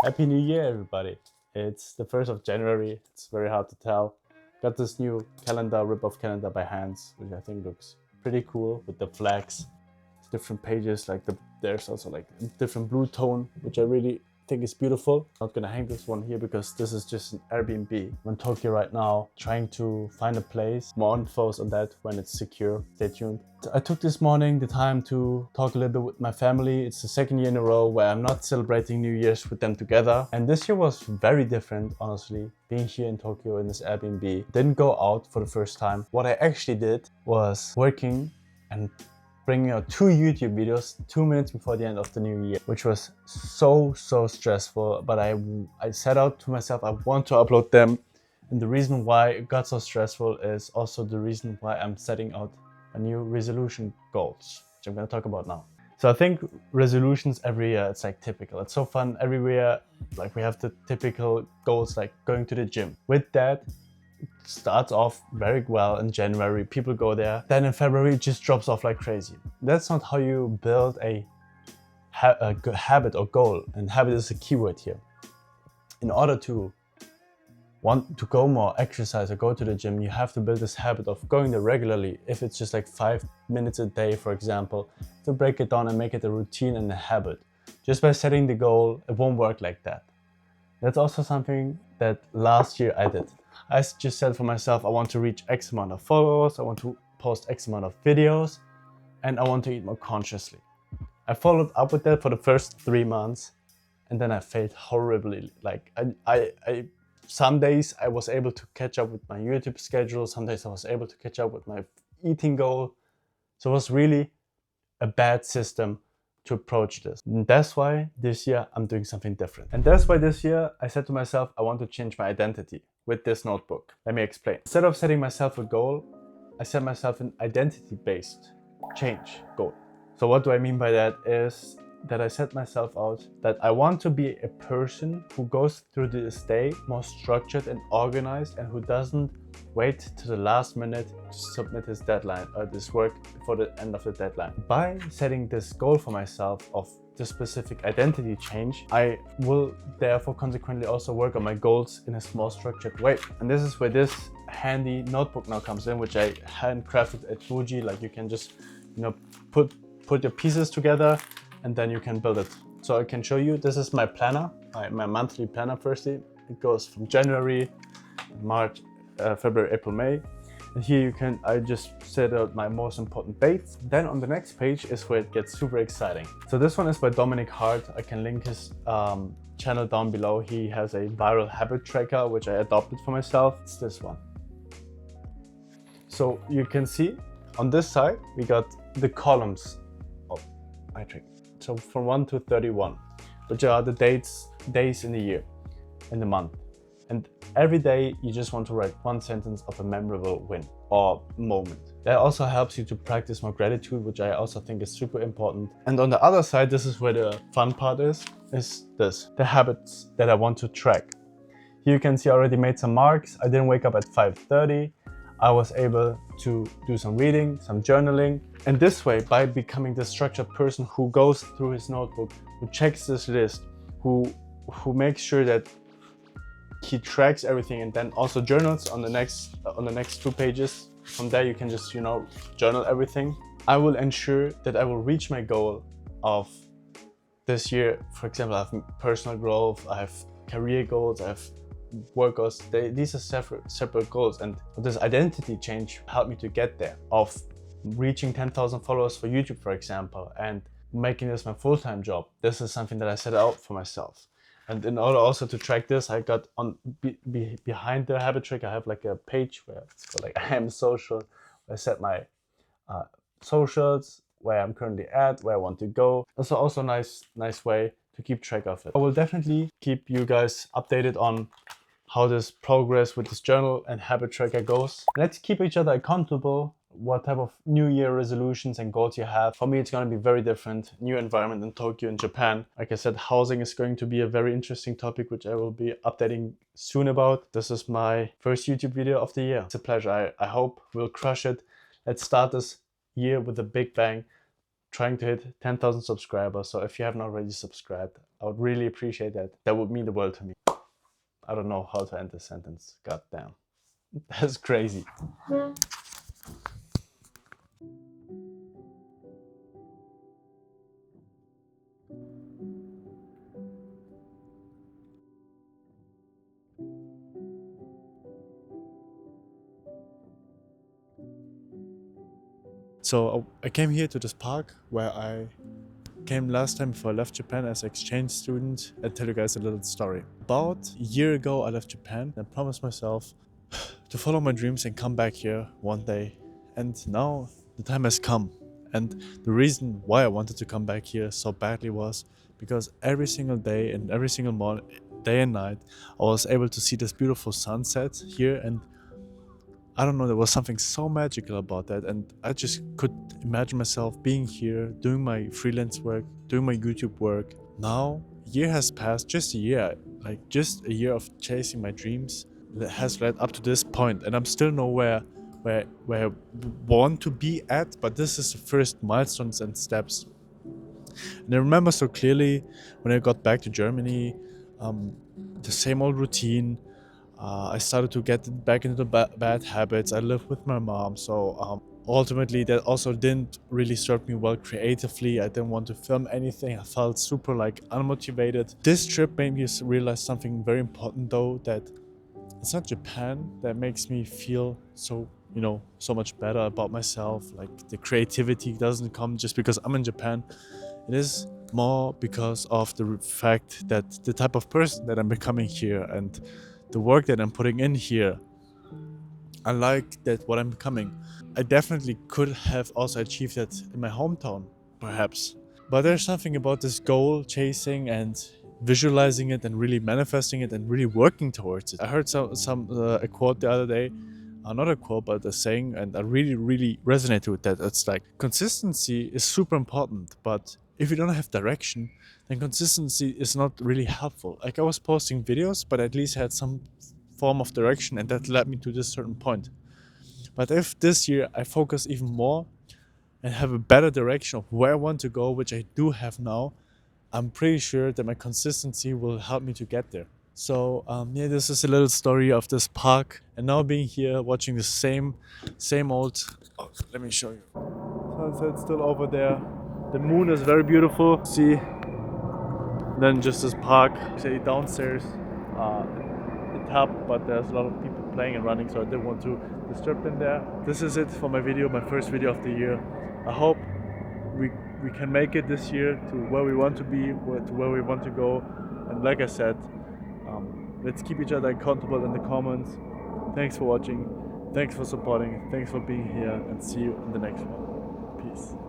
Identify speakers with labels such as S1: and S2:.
S1: Happy New Year, everybody. It's the 1st of January. It's very hard to tell. Got this new calendar, rip-off calendar by hands, which I think looks pretty cool with the flags, different pages. There's also like a different blue tone, which I really think is beautiful. Not gonna hang this one here because this is just an Airbnb. I'm in Tokyo right now, trying to find a place. More infos on that when it's secure. Stay tuned. I took this morning the time to talk a little bit with my family. It's the second year in a row where I'm not celebrating New Year's with them together. And this year was very different, honestly. Being here in Tokyo in this Airbnb. Didn't go out for the first time. What I actually did was working and bringing out 2 YouTube videos 2 minutes before the end of the new year, which was so stressful. But I set out to myself, I want to upload them. And the reason why it got so stressful is also the reason why I'm setting out a new resolution goals, which I'm going to talk about now. So I think resolutions every year, it's like typical. It's so fun every year. Like we have the typical goals like going to the gym. With that, starts off very well in January, people go there. Then in February, it just drops off like crazy. That's not how you build a good habit or goal. And habit is a keyword here. In order to want to go more, exercise or go to the gym, you have to build this habit of going there regularly. If it's just like 5 minutes a day, for example, to break it down and make it a routine and a habit. Just by setting the goal, it won't work like that. That's also something that last year I did. I just said for myself, I want to reach X amount of followers, I want to post X amount of videos, and I want to eat more consciously. I followed up with that for the first 3 months, and then I failed horribly. Like some days I was able to catch up with my YouTube schedule, some days I was able to catch up with my eating goal. So it was really a bad system to approach this. And that's why this year I'm doing something different. And that's why this year I said to myself, I want to change my identity with this notebook. Let me explain. Instead of setting myself a goal, I set myself an identity-based change goal. So what do I mean by that is that I set myself out that I want to be a person who goes through this day more structured and organized and who doesn't wait to the last minute to submit his deadline or this work before the end of the deadline. By setting this goal for myself of the specific identity change, I will therefore consequently also work on my goals in a more structured way. And this is where this handy notebook now comes in, which I handcrafted at Fuji. Like you can just, put your pieces together and then you can build it. So I can show you, this is my planner, my monthly planner firstly. It goes from January, March, February, April, May. And here I just set out my most important dates. Then on the next page is where it gets super exciting. So this one is by Dominic Hart. I can link his channel down below. He has a viral habit tracker, which I adopted for myself. It's this one. So you can see on this side, we got the columns of my track. So from 1 to 31, which are the days in the year, in the month. And every day you just want to write one sentence of a memorable win or moment. That also helps you to practice more gratitude, which I also think is super important. And on the other side, this is where the fun part is this, the habits that I want to track. Here you can see I already made some marks. I didn't wake up at 5:30. I was able to do some reading, some journaling. And this way, by becoming the structured person who goes through his notebook, who checks this list, who makes sure that he tracks everything and then also journals on the next 2 pages. From there you can just, journal everything. I will ensure that I will reach my goal of this year. For example, I have personal growth, I have career goals, I have work goals. These are separate goals, and this identity change helped me to get there, of reaching 10,000 followers for YouTube, for example, and making this my full-time job. This is something that I set out for myself. And in order also to track this, I got on behind the habit track, I have like a page where it's called like I am social. I set my socials, where I'm currently at, where I want to go. That's also a nice way to keep track of it. I will definitely keep you guys updated on how this progress with this journal and habit tracker goes. Let's keep each other accountable. What type of New Year resolutions and goals you have. For me, it's going to be very different. New environment in Tokyo and Japan. Like I said, housing is going to be a very interesting topic, which I will be updating soon about. This is my first YouTube video of the year. It's a pleasure. I hope we'll crush it. Let's start this year with a big bang. trying to hit 10,000 subscribers. So if you haven't already subscribed, I would really appreciate that. That would mean the world to me. I don't know how to end this sentence. God damn. That's crazy. So I came here to this park where I came last time before I left Japan as an exchange student, and tell you guys a little story. About a year ago I left Japan and promised myself to follow my dreams and come back here one day. And now the time has come. And the reason why I wanted to come back here so badly was because every single day and every single morning, day and night, I was able to see this beautiful sunset here, and I don't know, there was something so magical about that, and I just could imagine myself being here, doing my freelance work, doing my YouTube work. Now, a year has passed, just a year, like just a year of chasing my dreams that has led up to this point, and I'm still nowhere where I want to be at, but this is the first milestones and steps. And I remember so clearly when I got back to Germany, the same old routine. I started to get back into the bad habits. I lived with my mom, so ultimately that also didn't really serve me well creatively. I didn't want to film anything. I felt super like unmotivated. This trip made me realize something very important though, that it's not Japan that makes me feel so, you know, so much better about myself. Like the creativity doesn't come just because I'm in Japan. It is more because of the fact that the type of person that I'm becoming here and the work that I'm putting in here, I like that what I'm becoming. I definitely could have also achieved that in my hometown, perhaps. But there's something about this goal chasing and visualizing it and really manifesting it and really working towards it. I heard a quote the other day, not a quote but a saying, and I really resonated with that. It's like consistency is super important, but if you don't have direction, then consistency is not really helpful. Like I was posting videos, but at least had some form of direction, and that led me to this certain point. But if this year I focus even more and have a better direction of where I want to go, which I do have now, I'm pretty sure that my consistency will help me to get there. So yeah, this is a little story of this park, and now being here watching the same old. Oh, let me show you. Sunset's still over there. The moon is very beautiful. See, then just this park. Say downstairs, it helped, but there's a lot of people playing and running, so I didn't want to disturb them there. This is it for my video, my first video of the year. I hope we can make it this year to where we want to be, to where we want to go. And like I said, let's keep each other accountable in the comments. Thanks for watching, thanks for supporting, thanks for being here, and see you in the next one. Peace.